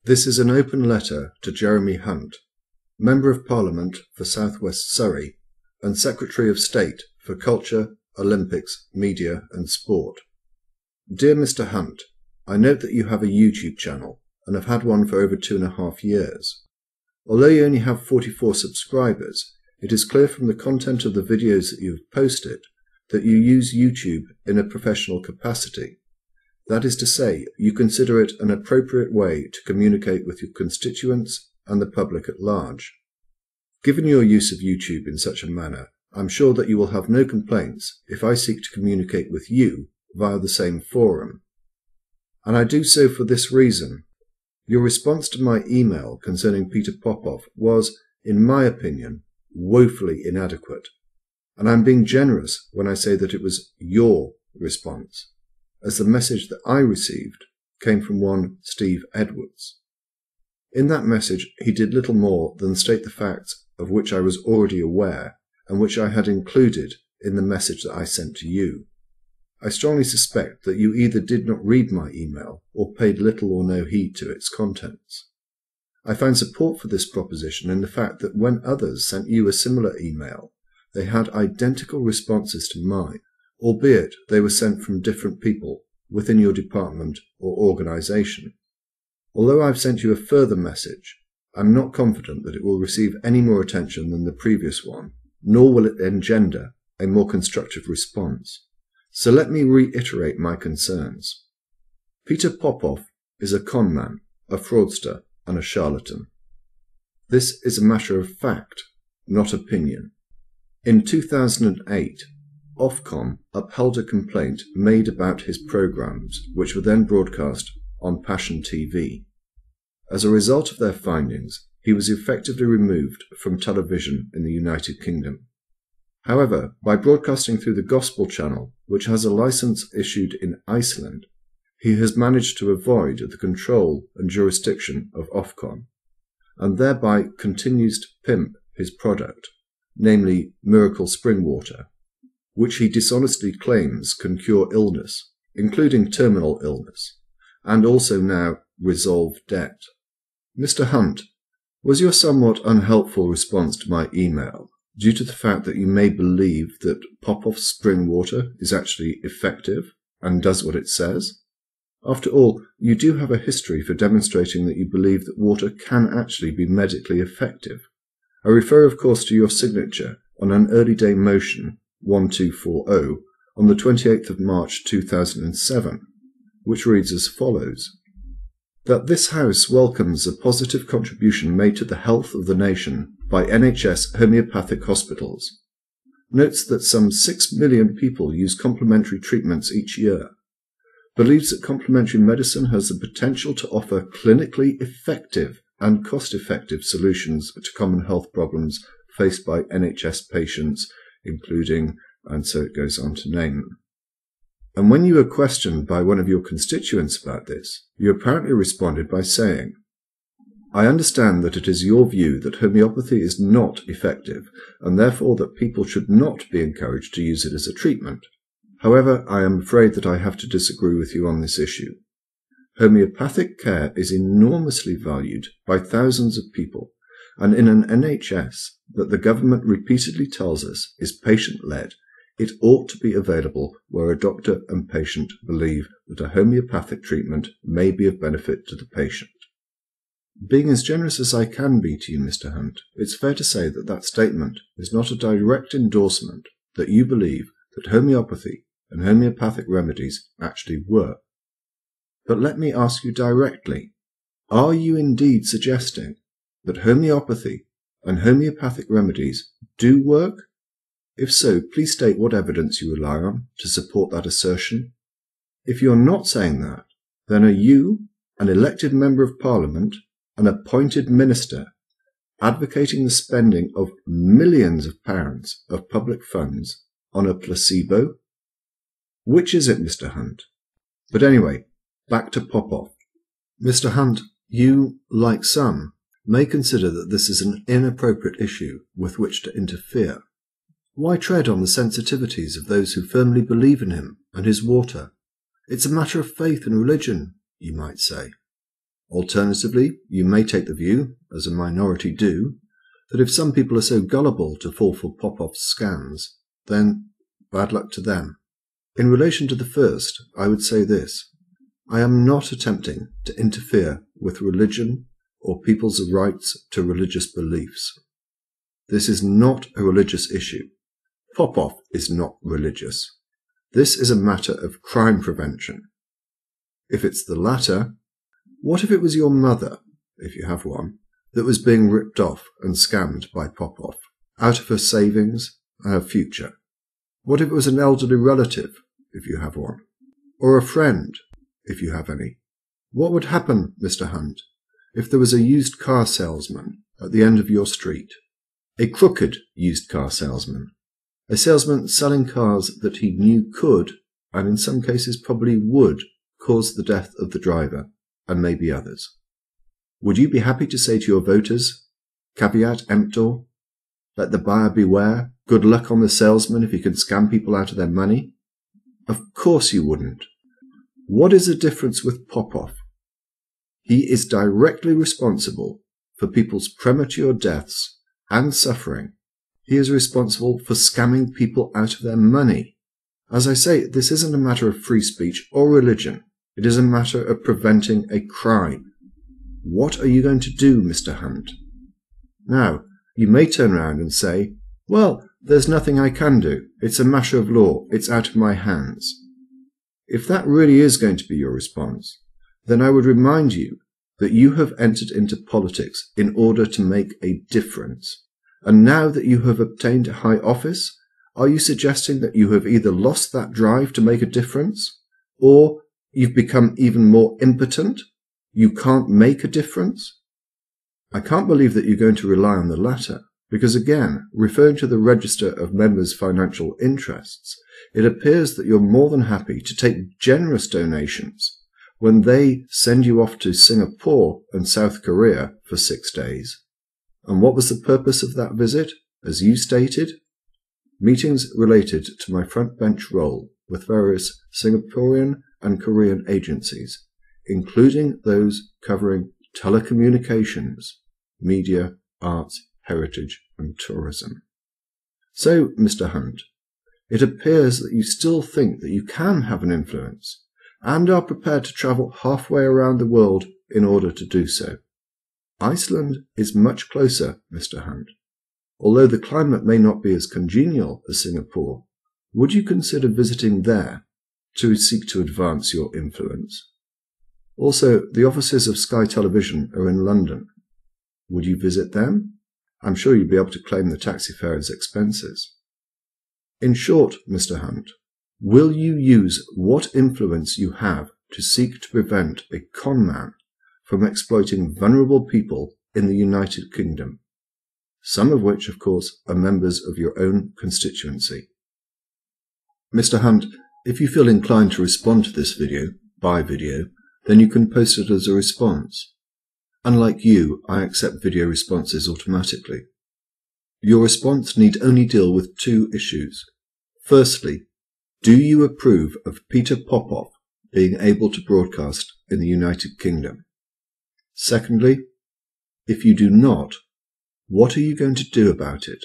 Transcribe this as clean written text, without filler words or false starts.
This is an open letter to Jeremy Hunt, Member of Parliament for South West Surrey and Secretary of State for Culture, Olympics, Media and Sport. Dear Mr. Hunt, I note that you have a YouTube channel and have had one for over 2.5 years. Although you only have 44 subscribers, it is clear from the content of the videos that you have posted that you use YouTube in a professional capacity. That is to say, you consider it an appropriate way to communicate with your constituents and the public at large. Given your use of YouTube in such a manner, I'm sure that you will have no complaints if I seek to communicate with you via the same forum. And I do so for this reason. Your response to my email concerning Peter Popoff was, in my opinion, woefully inadequate. And I'm being generous when I say that it was your response, as the message that I received came from one Steve Edwards. In that message he did little more than state the facts of which I was already aware and which I had included in the message that I sent to you. I strongly suspect that you either did not read my email or paid little or no heed to its contents. I find support for this proposition in the fact that when others sent you a similar email, they had identical responses to mine, albeit they were sent from different people within your department or organisation. Although I've sent you a further message, I'm not confident that it will receive any more attention than the previous one, nor will it engender a more constructive response. So let me reiterate my concerns. Peter Popoff is a conman, a fraudster, and a charlatan. This is a matter of fact, not opinion. In 2008, Ofcom upheld a complaint made about his programmes, which were then broadcast on Passion TV. As a result of their findings, he was effectively removed from television in the United Kingdom. However, by broadcasting through the Gospel channel, which has a licence issued in Iceland, he has managed to avoid the control and jurisdiction of Ofcom, and thereby continues to pimp his product, namely miracle spring water, which he dishonestly claims can cure illness, including terminal illness, and also now resolve debt. Mr. Hunt, was your somewhat unhelpful response to my email due to the fact that you may believe that Popoff's spring water is actually effective and does what it says? After all, you do have a history for demonstrating that you believe that water can actually be medically effective. I refer, of course, to your signature on an early day motion 1240 on the 28th of March 2007, which reads as follows: that this House welcomes a positive contribution made to the health of the nation by NHS homeopathic hospitals, notes that some 6 million people use complementary treatments each year, believes that complementary medicine has the potential to offer clinically effective and cost-effective solutions to common health problems faced by NHS patients, including, and so it goes on to name them. And when you were questioned by one of your constituents about this, you apparently responded by saying, I understand that it is your view that homeopathy is not effective, and therefore that people should not be encouraged to use it as a treatment. However, I am afraid that I have to disagree with you on this issue. Homeopathic care is enormously valued by thousands of people, and in an NHS that the government repeatedly tells us is patient-led, it ought to be available where a doctor and patient believe that a homeopathic treatment may be of benefit to the patient. Being as generous as I can be to you, Mr. Hunt, it's fair to say that that statement is not a direct endorsement that you believe that homeopathy and homeopathic remedies actually work. But let me ask you directly, are you indeed suggesting that homeopathy and homeopathic remedies do work? If so, please state what evidence you rely on to support that assertion. If you're not saying that, then are you, an elected Member of Parliament, an appointed minister, advocating the spending of millions of pounds of public funds on a placebo? Which is it, Mr. Hunt? But anyway, back to Popoff. Mr. Hunt, you, like some, may consider that this is an inappropriate issue with which to interfere. Why tread on the sensitivities of those who firmly believe in him and his water? It's a matter of faith and religion, you might say. Alternatively, you may take the view, as a minority do, that if some people are so gullible to fall for Popoff's scams, then bad luck to them. In relation to the first, I would say this. I am not attempting to interfere with religion or people's rights to religious beliefs. This is not a religious issue. Popoff is not religious. This is a matter of crime prevention. If it's the latter, what if it was your mother, if you have one, that was being ripped off and scammed by Popoff, out of her savings and her future? What if it was an elderly relative, if you have one, or a friend, if you have any? What would happen, Mr. Hunt, if there was a used car salesman at the end of your street? A crooked used car salesman. A salesman selling cars that he knew could, and in some cases probably would, cause the death of the driver, and maybe others. Would you be happy to say to your voters, caveat emptor, let the buyer beware, good luck on the salesman if he can scam people out of their money? Of course you wouldn't. What is the difference with Popoff? He is directly responsible for people's premature deaths and suffering. He is responsible for scamming people out of their money. As I say, this isn't a matter of free speech or religion. It is a matter of preventing a crime. What are you going to do, Mr. Hunt? Now, you may turn around and say, well, there's nothing I can do. It's a matter of law. It's out of my hands. If that really is going to be your response, then I would remind you that you have entered into politics in order to make a difference. And now that you have obtained a high office, are you suggesting that you have either lost that drive to make a difference, or you've become even more impotent? You can't make a difference? I can't believe that you're going to rely on the latter, because again, referring to the register of members' financial interests, it appears that you're more than happy to take generous donations when they send you off to Singapore and South Korea for 6 days. And what was the purpose of that visit, as you stated? Meetings related to my front bench role with various Singaporean and Korean agencies, including those covering telecommunications, media, arts, heritage and tourism. So, Mr. Hunt, it appears that you still think that you can have an influence and are prepared to travel halfway around the world in order to do so. Iceland is much closer, Mr. Hunt. Although the climate may not be as congenial as Singapore, would you consider visiting there to seek to advance your influence? Also, the offices of Sky Television are in London. Would you visit them? I'm sure you'd be able to claim the taxi fare as expenses. In short, Mr. Hunt, will you use what influence you have to seek to prevent a con man from exploiting vulnerable people in the United Kingdom, some of which, of course, are members of your own constituency? Mr. Hunt, if you feel inclined to respond to this video, by video, then you can post it as a response. Unlike you, I accept video responses automatically. Your response need only deal with 2 issues. Firstly, do you approve of Peter Popoff being able to broadcast in the United Kingdom? Secondly, if you do not, what are you going to do about it?